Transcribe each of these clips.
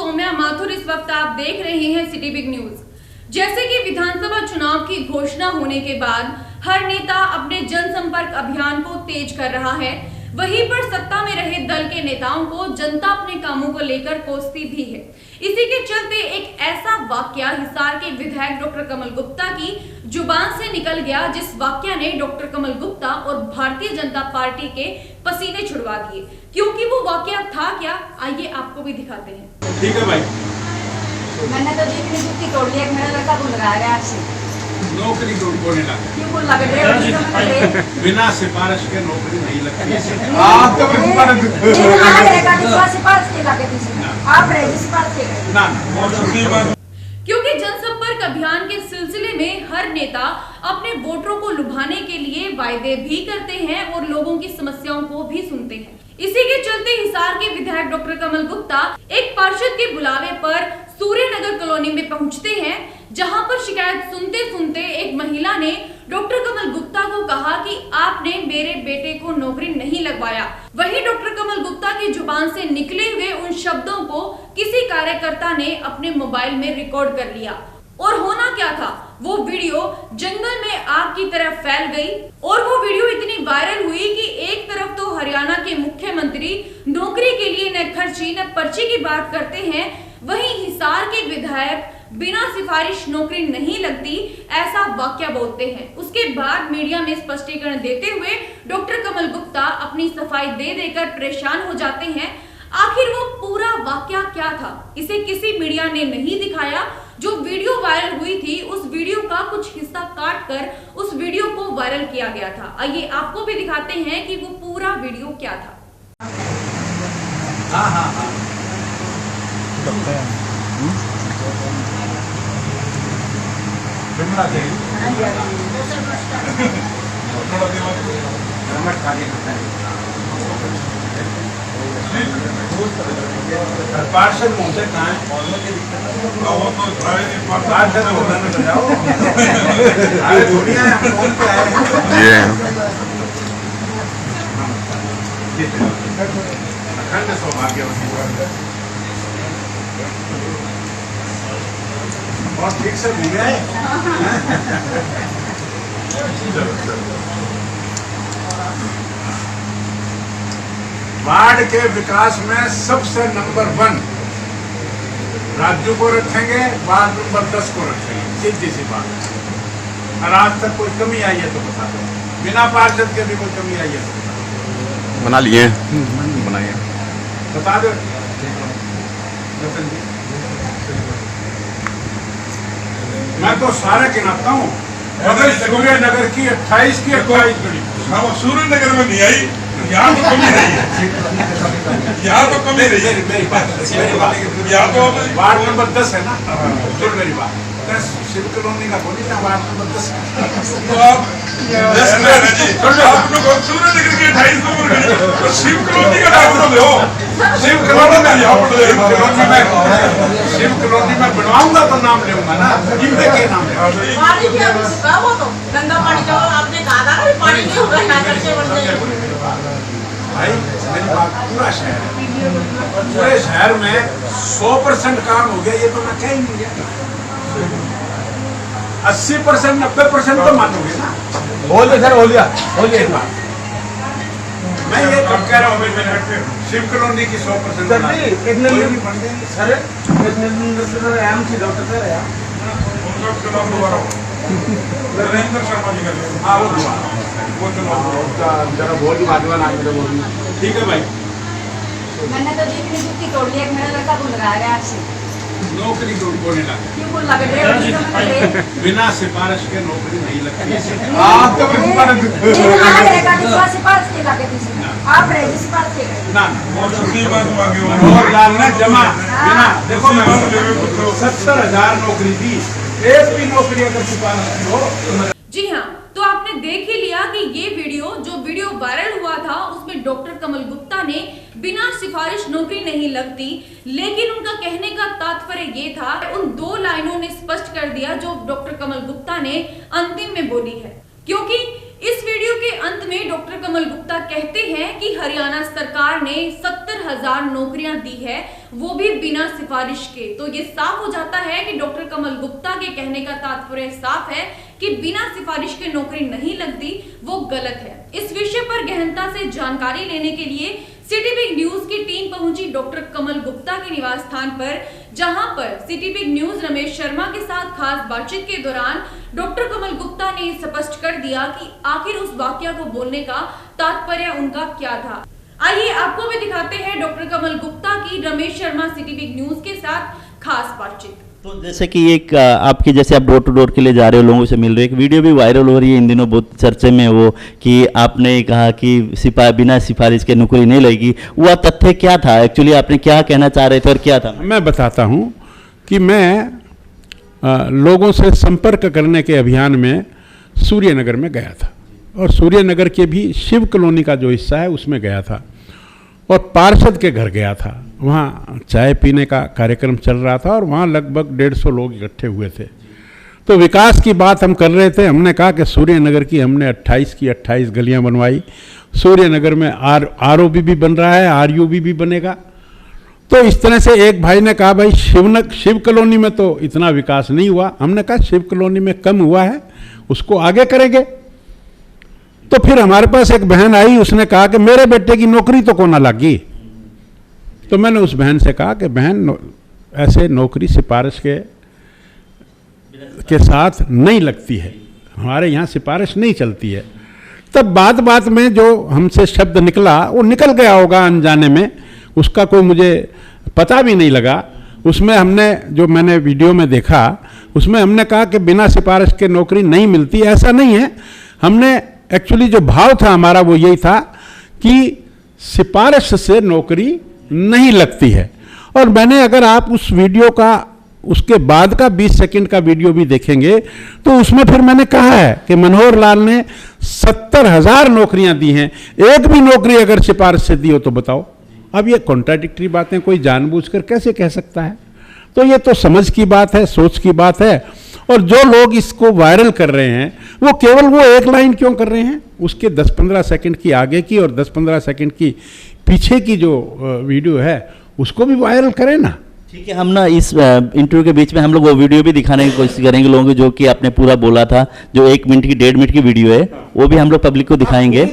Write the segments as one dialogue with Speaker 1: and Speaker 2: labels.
Speaker 1: सौम्या माथुर। इस वक्त आप देख रहे हैं सिटी बिग न्यूज। जैसे कि विधानसभा चुनाव की घोषणा होने के बाद हर नेता अपने जनसंपर्क अभियान को तेज कर रहा है, वहीं पर सत्ता में रहे दल के नेताओं को जनता अपने कामों को लेकर कोसती भी है। इसी के चलते एक ऐसा वाकया हिसार के विधायक डॉक्टर कमल गुप्ता की जुबान से निकल गया, जिस वाकया ने डॉक्टर कमल गुप्ता और भारतीय जनता पार्टी के पसीने छुड़वा दिए। क्योंकि वो वाकया था क्या, आइए आपको भी दिखाते हैं।
Speaker 2: ठीक है भाई,
Speaker 3: मैंने तो जीतनी जुत्ती तोड़ ली। मेरा लड़का बोल रहा है आपसे
Speaker 2: नौकरी बोलने लगा।
Speaker 3: क्यों बोल लगा?
Speaker 2: बिना सिफारिश के नौकरी नहीं लगती है।
Speaker 1: क्योंकि जनसंपर्क अभियान के सिलसिले में हर नेता अपने वोटरों को लुभाने के लिए वायदे भी करते हैं और लोगों की समस्याओं को भी सुनते हैं। इसी के चलते हिसार के विधायक डॉक्टर कमल गुप्ता एक पार्षद के बुलावे पर सूर्यनगर कॉलोनी में पहुंचते हैं, जहां पर शिकायत सुनते सुनते एक महिला ने डॉक्टर कमल गुप्ता को कहा कि आपने मेरे बेटे को नौकरी नहीं लगवाया। वहीं डॉक्टर कमल गुप्ता की जुबान से निकले हुए उन शब्दों को किसी कार्यकर्ता ने अपने मोबाइल में रिकॉर्ड कर लिया और होना क्या था, वो वीडियो जंगल में आग की तरह फैल गई और वो वीडियो इतनी वायरल हुई कि एक तरफ तो हरियाणा के मुख्यमंत्री नौकरी के लिए न खर्ची न पर्ची की बात करते हैं, वहीं हिसार के विधायक बिना सिफारिश नौकरी नहीं लगती ऐसा वाक्य बोलते हैं। उसके बाद मीडिया में स्पष्टीकरण देते हुए डॉक्टर कमल गुप्ता अपनी सफाई दे देकर परेशान हो जाते हैं। आखिर वो पूरा वाक्या क्या था, इसे किसी मीडिया ने नहीं दिखाया। जो वीडियो वायरल हुई थी, उस वीडियो का कुछ हिस्सा काट कर उस वीडियो को वायरल किया गया था। आइए आपको भी दिखाते हैं कि वो पूरा वीडियो क्या था।
Speaker 2: पार्षद महोदय कहाँ है? पार्षद महोदय में जाओ। अरे दुनिया है, फोन पे आए। अखंड सौभाग्यवती और ठीक से घूमे आए। वार्ड के विकास में सबसे नंबर 1 राज्यों को रखेंगे, वार्ड नंबर 10 को रखेंगे, सीधी सी बात। और आज तक कोई कमी आई है तो बता दो, बिना पार्षद के भी कोई कमी आई है तो बता दो।
Speaker 4: बना लिए बनाइए,
Speaker 2: बता दो। मैं तो सारे गिनाता हूँ। अगर सूर्यनगर की 28 की 28 गड़ी,
Speaker 5: सूर्यनगर में नहीं आई, यहाँ तो कमी रही है। यहाँ तो कमी रही है।
Speaker 2: मेरी बात
Speaker 5: यहाँ तो
Speaker 2: वार्ड नंबर 10 है ना, सुन मेरी बात। शिव कॉलोनी का बोली था, वार्ड नंबर 10
Speaker 5: तो आप 10 रहना जी। आप लोग सूर्यनगर की 28 नंबर गली, तो शिव कॉलोनी का नाम तो लो।
Speaker 2: शिव कॉलोनी में बनवाऊंगा तो नाम लेऊंगा ना, इनके के नाम लेऊंगा।
Speaker 3: पानी भी अभी सुखा वो तो गंदा पानी जो आपने कहा था ना, पानी नहीं होगा ना करके बनते।
Speaker 2: भाई मेरी बात, पूरा शहर है, पूरे शहर में 100% काम हो गया, ये तो मैं कह ही नहीं गया। 80% 90% तो मानोगे ना।
Speaker 4: बोलिए सर, बोलिए
Speaker 2: मैं ये कब कह रहा हूँ, शिव कॉलोनी की 100%
Speaker 5: नरेंद्र शर्मा जी का।
Speaker 2: हाँ वो जरा बोल ठीक है भाई।
Speaker 3: मैंने तो जीतनी जुत्ती तोड़ ली। मेरा लड़का बोल रहा है आपसे
Speaker 2: नौकरी बोलने लगा।
Speaker 3: क्यों बोल लगा?
Speaker 2: बिना सिफारिश के नौकरी नहीं लगती है। और डालना जमा बिना, देखो मैं 70,000 नौकरी दी, एक भी नौकरी अगर सिफारिश हो।
Speaker 1: जी हाँ, तो आपने देख ही लिया कि ये वीडियो वायरल हुआ था, उसमें डॉक्टर कमल गुप्ता ने बिना सिफारिश नौकरी नहीं लगती, लेकिन उनका कहने का तात्पर्य ये था, उन 2 लाइनों ने स्पष्ट कर दिया जो डॉक्टर कमल गुप्ता ने अंतिम में बोली है। क्योंकि इस वीडियो के अंत में डॉक्टर कमल गुप्ता कहते हैं कि हरियाणा सरकार ने 70,000 नौकरियां दी है, वो भी बिना सिफारिश के। तो ये साफ हो जाता है कि डॉक्टर कमल गुप्ता के कहने का तात्पर्य साफ है कि बिना सिफारिश के नौकरी नहीं लगती, वो गलत है। इस विषय पर गहनता से जानकारी लेने के लिए सिटी बिग न्यूज की टीम पहुंची डॉक्टर कमल गुप्ता के निवास स्थान पर, जहां पर city big news Ramesh Sharma के साथ खास बातचीत के दौरान डॉक्टर कमल गुप्ता ने स्पष्ट कर दिया कि आखिर उस वाक्य को बोलने का तात्पर्य उनका क्या था। आइए आपको भी दिखाते हैं डॉक्टर कमल गुप्ता की Ramesh Sharma city big news के साथ खास बातचीत।
Speaker 6: तो जैसे कि एक आपकी, जैसे आप डोर टू डोर के लिए जा रहे हो, लोगों से मिल रहे हो, एक वीडियो भी वायरल हो रही है इन दिनों, बहुत चर्चे में वो, कि आपने कहा कि बिना सिफारिश के नौकरी नहीं लगेगी। वह तथ्य क्या था एक्चुअली, आपने क्या कहना चाह रहे थे और क्या था?
Speaker 7: मैं बताता हूँ कि मैं लोगों से संपर्क करने के अभियान में सूर्यनगर में गया था, और सूर्यनगर के भी शिव कॉलोनी का जो हिस्सा है उसमें गया था, और पार्षद के घर गया था। वहाँ चाय पीने का कार्यक्रम चल रहा था और वहाँ लगभग 150 लोग इकट्ठे हुए थे। तो विकास की बात हम कर रहे थे। हमने कहा कि सूर्यनगर की हमने 28 की 28 गलियाँ बनवाई, सूर्यनगर में ROB भी बन रहा है, RUB भी बनेगा। तो इस तरह से एक भाई ने कहा भाई शिव कॉलोनी में तो इतना विकास नहीं हुआ। हमने कहा शिव कॉलोनी में कम हुआ है, उसको आगे करेंगे। तो फिर हमारे पास एक बहन आई, उसने कहा कि मेरे बेटे की नौकरी तो कोना लगी। तो मैंने उस बहन से कहा कि बहन, ऐसे नौकरी सिफारिश के साथ नहीं लगती है, हमारे यहाँ सिफारिश नहीं चलती है। तब बात बात में जो हमसे शब्द निकला वो निकल गया होगा अनजाने में, उसका कोई मुझे पता भी नहीं लगा। उसमें हमने, जो मैंने वीडियो में देखा, उसमें हमने कहा कि बिना सिफारिश के नौकरी नहीं मिलती। ऐसा नहीं है। हमने एक्चुअली जो भाव था हमारा वो यही था कि सिफारिश से नौकरी नहीं लगती है। और मैंने, अगर आप उस वीडियो का, उसके बाद का 20 सेकंड का वीडियो भी देखेंगे तो उसमें फिर मैंने कहा है कि मनोहर लाल ने 70,000 नौकरियां दी हैं, एक भी नौकरी अगर सिफारिश से दी हो तो बताओ। अब ये कॉन्ट्राडिक्टरी बातें कोई जानबूझकर कैसे कह सकता है? तो ये तो समझ की बात है, सोच की बात है। और जो लोग इसको वायरल कर रहे हैं वो केवल वो एक लाइन क्यों कर रहे हैं, उसके 10-15 सेकंड की आगे की और 10-15 सेकंड की पीछे की जो वीडियो है उसको भी वायरल करें ना।
Speaker 6: ठीक है, हम ना इस इंटरव्यू के बीच में हम लोग वो वीडियो भी दिखाने की कोशिश करेंगे लोगों को, जो कि आपने पूरा बोला था, जो 1 मिनट की 1.5 मिनट की वीडियो है, वो भी हम लोग पब्लिक को दिखाएंगे,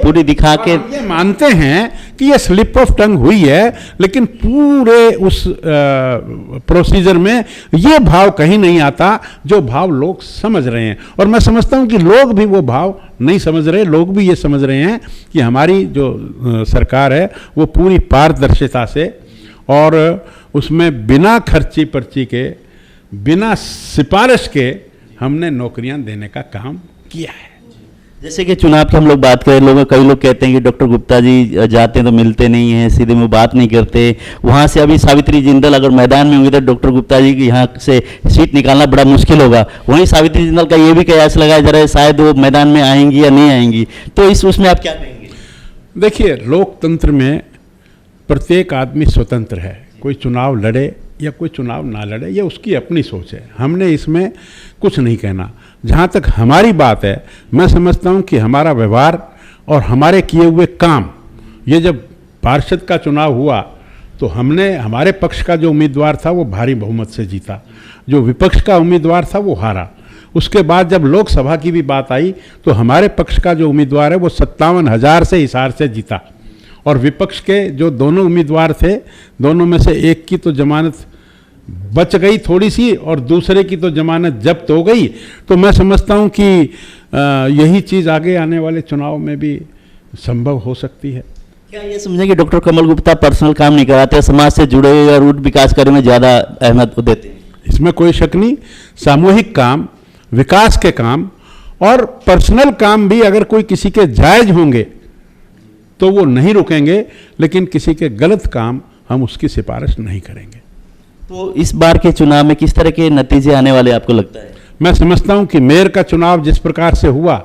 Speaker 6: पूरी दिखा के।
Speaker 7: ये मानते हैं कि ये स्लिप ऑफ टंग हुई है, लेकिन पूरे उस प्रोसीजर में ये भाव कहीं नहीं आता जो भाव लोग समझ रहे हैं। और मैं समझता हूँ कि लोग भी वो भाव नहीं समझ रहे। लोग भी ये समझ रहे हैं कि हमारी जो सरकार है वो पूरी पारदर्शिता से और उसमें बिना खर्ची पर्ची के, बिना सिफारिश के हमने नौकरियां देने का काम किया है।
Speaker 6: जैसे कि चुनाव की हम लोग बात करें, कई लोग कहते हैं कि डॉक्टर गुप्ता जी जाते हैं तो मिलते नहीं हैं, सीधे मुंह बात नहीं करते। वहाँ से अभी सावित्री जिंदल अगर मैदान में होंगे तो डॉक्टर गुप्ता जी की यहाँ से सीट निकालना बड़ा मुश्किल होगा। वहीं सावित्री जिंदल का ये भी कयास लगाया जा रहा है शायद वो मैदान में आएंगी या नहीं आएंगी। तो उसमें आप क्या कहेंगे?
Speaker 7: देखिए, लोकतंत्र में प्रत्येक आदमी स्वतंत्र है। कोई चुनाव लड़े या कोई चुनाव ना लड़े, ये उसकी अपनी सोच है। हमने इसमें कुछ नहीं कहना। जहाँ तक हमारी बात है, मैं समझता हूँ कि हमारा व्यवहार और हमारे किए हुए काम, ये जब पार्षद का चुनाव हुआ तो हमने, हमारे पक्ष का जो उम्मीदवार था वो भारी बहुमत से जीता, जो विपक्ष का उम्मीदवार था वो हारा। उसके बाद जब लोकसभा की भी बात आई तो हमारे पक्ष का जो उम्मीदवार है वो 57,000 से हिसार से जीता, और विपक्ष के जो दोनों उम्मीदवार थे, दोनों में से एक की तो जमानत बच गई थोड़ी सी और दूसरे की तो जमानत जब्त हो गई। तो मैं समझता हूं कि यही चीज़ आगे आने वाले चुनाव में भी संभव हो सकती है।
Speaker 6: क्या ये समझें कि डॉक्टर कमल गुप्ता पर्सनल काम नहीं कराते, समाज से जुड़े हुए और विकास कार्य में ज़्यादा अहमियत देते हैं?
Speaker 7: इसमें कोई शक नहीं। सामूहिक काम, विकास के काम और पर्सनल काम भी अगर कोई किसी के जायज होंगे तो वो नहीं रुकेंगे, लेकिन किसी के गलत काम हम उसकी सिफारिश नहीं करेंगे।
Speaker 6: तो इस बार के चुनाव में किस तरह के नतीजे आने वाले आपको लगता है?
Speaker 7: मैं समझता हूं कि मेयर का चुनाव जिस प्रकार से हुआ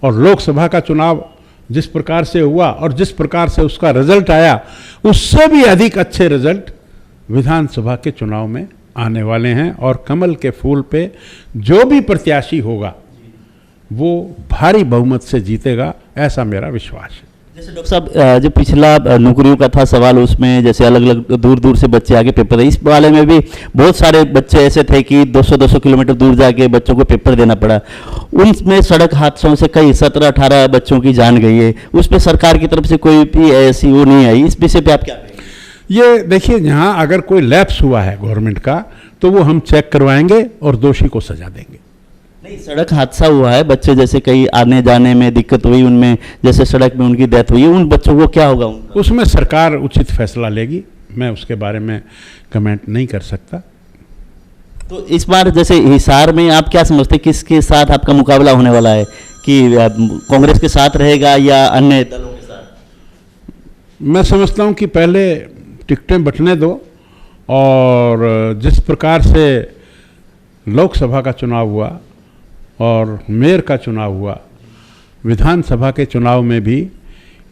Speaker 7: और लोकसभा का चुनाव जिस प्रकार से हुआ और जिस प्रकार से उसका रिजल्ट आया, उससे भी अधिक अच्छे रिजल्ट विधानसभा के चुनाव में आने वाले हैं। और कमल के फूल पे जो भी प्रत्याशी होगा वो भारी बहुमत से जीतेगा, ऐसा मेरा विश्वास है।
Speaker 6: जैसे डॉक्टर साहब जो पिछला नौकरियों का था सवाल, उसमें जैसे अलग अलग दूर दूर से बच्चे आके पेपर दे, इस वाले में भी बहुत सारे बच्चे ऐसे थे कि 200-200 किलोमीटर दूर जाके बच्चों को पेपर देना पड़ा। उनमें सड़क हादसों से कई 17-18 बच्चों की जान गई है, उस पर सरकार की तरफ से कोई भी ऐसी वो नहीं आई। इस विषय पे आप क्या कहेंगे?
Speaker 7: ये देखिए, यहाँ अगर कोई लैप्स हुआ है गवर्नमेंट का तो वो हम चेक करवाएंगे और दोषी को सजा देंगे।
Speaker 6: नहीं, सड़क हादसा हुआ है, बच्चे जैसे कहीं आने जाने में दिक्कत हुई, उनमें जैसे सड़क में उनकी डेथ हुई है, उन बच्चों को क्या होगा उनका?
Speaker 7: उसमें सरकार उचित फैसला लेगी, मैं उसके बारे में कमेंट नहीं कर सकता।
Speaker 6: तो इस बार जैसे हिसार में आप क्या समझते हैं, किसके साथ आपका मुकाबला होने वाला है, कि कांग्रेस के साथ रहेगा या अन्य दलों के साथ?
Speaker 7: मैं समझता हूँ कि पहले टिकटें बंटने दो, और जिस प्रकार से लोकसभा का चुनाव हुआ और मेयर का चुनाव हुआ, विधानसभा के चुनाव में भी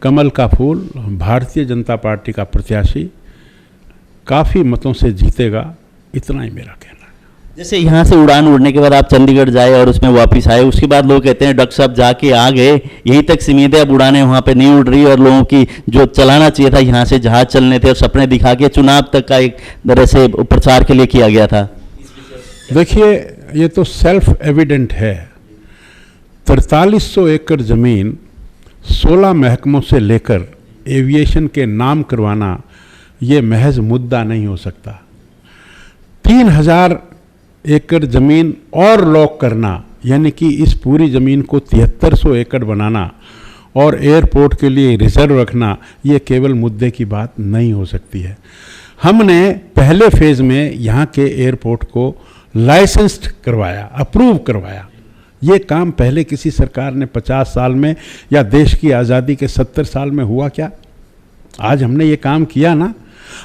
Speaker 7: कमल का फूल भारतीय जनता पार्टी का प्रत्याशी काफ़ी मतों से जीतेगा, इतना ही मेरा कहना है।
Speaker 6: जैसे यहाँ से उड़ान उड़ने के बाद आप चंडीगढ़ जाए और उसमें वापस आए, उसके बाद लोग कहते हैं डॉक्टर साहब जाके आ गए, यहीं तक सीमित है, अब उड़ानें वहाँ पे नहीं उड़ रही, और लोगों की जो चलाना चाहिए था, यहाँ से जहाज चलने थे और सपने दिखा के चुनाव तक का एक तरह से प्रचार के लिए किया गया था।
Speaker 7: देखिए, ये तो सेल्फ एविडेंट है। 4300 एकड़ ज़मीन 16 महकमों से लेकर एविएशन के नाम करवाना, ये महज मुद्दा नहीं हो सकता। 3000 एकड़ ज़मीन और लॉक करना, यानी कि इस पूरी ज़मीन को 7300 एकड़ बनाना और एयरपोर्ट के लिए रिजर्व रखना, ये केवल मुद्दे की बात नहीं हो सकती है। हमने पहले फेज़ में यहाँ के एयरपोर्ट को लाइसेंस्ड करवाया, अप्रूव करवाया। ये काम पहले किसी सरकार ने 50 साल में या देश की आज़ादी के 70 साल में हुआ क्या? आज हमने ये काम किया ना।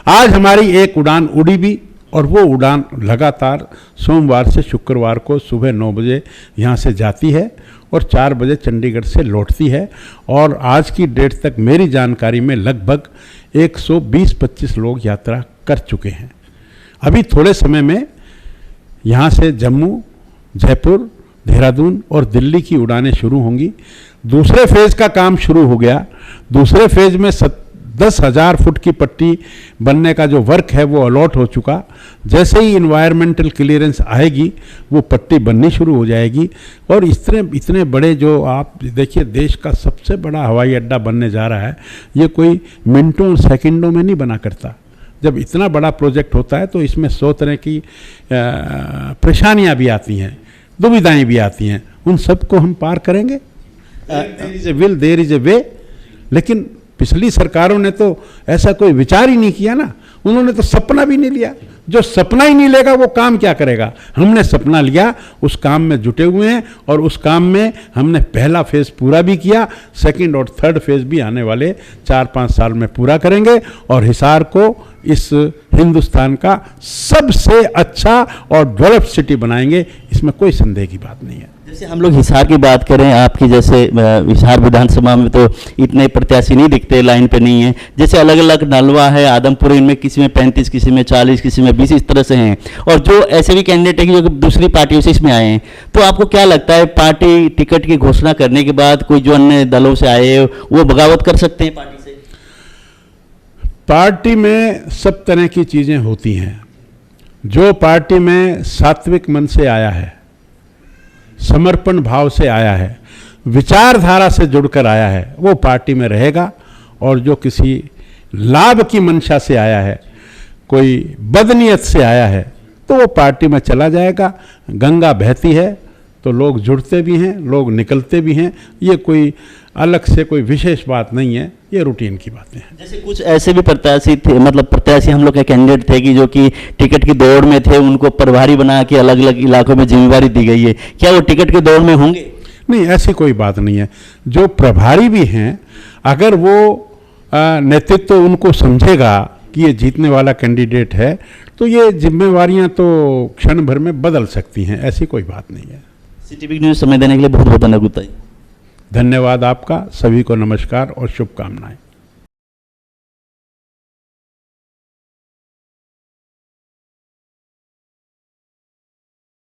Speaker 7: आज हमारी एक उड़ान उड़ी भी, और वो उड़ान लगातार सोमवार से शुक्रवार को सुबह 9 बजे यहाँ से जाती है और 4 बजे चंडीगढ़ से लौटती है। और आज की डेट तक मेरी जानकारी में लगभग 120-25 लोग यात्रा कर चुके हैं। अभी थोड़े समय में यहाँ से जम्मू, जयपुर, देहरादून और दिल्ली की उड़ानें शुरू होंगी। दूसरे फेज़ का काम शुरू हो गया। दूसरे फेज़ में 10,000 फुट की पट्टी बनने का जो वर्क है वो अलॉट हो चुका। जैसे ही इन्वायरमेंटल क्लियरेंस आएगी वो पट्टी बननी शुरू हो जाएगी। और इतने बड़े, जो आप देखिए, देश का सबसे बड़ा हवाई अड्डा बनने जा रहा है, ये कोई मिनटों और सेकंडों में नहीं बना करता। जब इतना बड़ा प्रोजेक्ट होता है तो इसमें 100 तरह की परेशानियां भी आती हैं, दुविधाएं भी आती हैं, उन सबको हम पार करेंगे। There is a will, there is a way. लेकिन पिछली सरकारों ने तो ऐसा कोई विचार ही नहीं किया ना, उन्होंने तो सपना भी नहीं लिया। जो सपना ही नहीं लेगा वो काम क्या करेगा? हमने सपना लिया, उस काम में जुटे हुए हैं, और उस काम में हमने पहला फेज़ पूरा भी किया, सेकंड और थर्ड फेज़ भी आने वाले 4-5 साल में पूरा करेंगे, और हिसार को इस हिंदुस्तान का सबसे अच्छा और डेवलप्ड सिटी बनाएंगे, इसमें कोई संदेह की बात नहीं है।
Speaker 6: जैसे हम लोग हिसार की बात करें, आपकी जैसे हिसार विधानसभा में तो इतने प्रत्याशी नहीं दिखते, लाइन पे नहीं है। जैसे अलग अलग नलवा है, आदमपुर, इनमें किसी में 35, किसी में 40, किसी में 20, इस तरह से हैं। और जो ऐसे भी कैंडिडेट हैं जो दूसरी पार्टियों से इसमें आए हैं, तो आपको क्या लगता है, पार्टी टिकट की घोषणा करने के बाद कोई जो अन्य दलों से आए वो बगावत कर सकते हैं पार्टी से?
Speaker 7: पार्टी में सब तरह की चीज़ें होती हैं। जो पार्टी में सात्विक मन से आया है, समर्पण भाव से आया है, विचारधारा से जुड़कर आया है, वो पार्टी में रहेगा। और जो किसी लाभ की मंशा से आया है, कोई बदनीयत से आया है, तो वो पार्टी में चला जाएगा। गंगा बहती है तो लोग जुड़ते भी हैं, लोग निकलते भी हैं। ये कोई अलग से कोई विशेष बात नहीं है, ये रूटीन की बातें हैं।
Speaker 6: जैसे कुछ ऐसे भी प्रत्याशी थे, मतलब प्रत्याशी हम लोग के कैंडिडेट थे कि जो कि टिकट की दौड़ में थे, उनको प्रभारी बना के अलग अलग इलाकों में जिम्मेवारी दी गई है, क्या वो टिकट की दौड़ में होंगे?
Speaker 7: नहीं, ऐसी कोई बात नहीं है। जो प्रभारी भी हैं, अगर वो नेतृत्व उनको समझेगा कि ये जीतने वाला कैंडिडेट है, तो ये जिम्मेवारियां तो क्षण भर में बदल सकती हैं, ऐसी कोई बात नहीं है।
Speaker 6: CTV न्यूज़ समय देने के लिए बहुत बहुत धन्यवाद गुप्ता जी।
Speaker 7: धन्यवाद आपका। सभी को नमस्कार और शुभकामनाएं।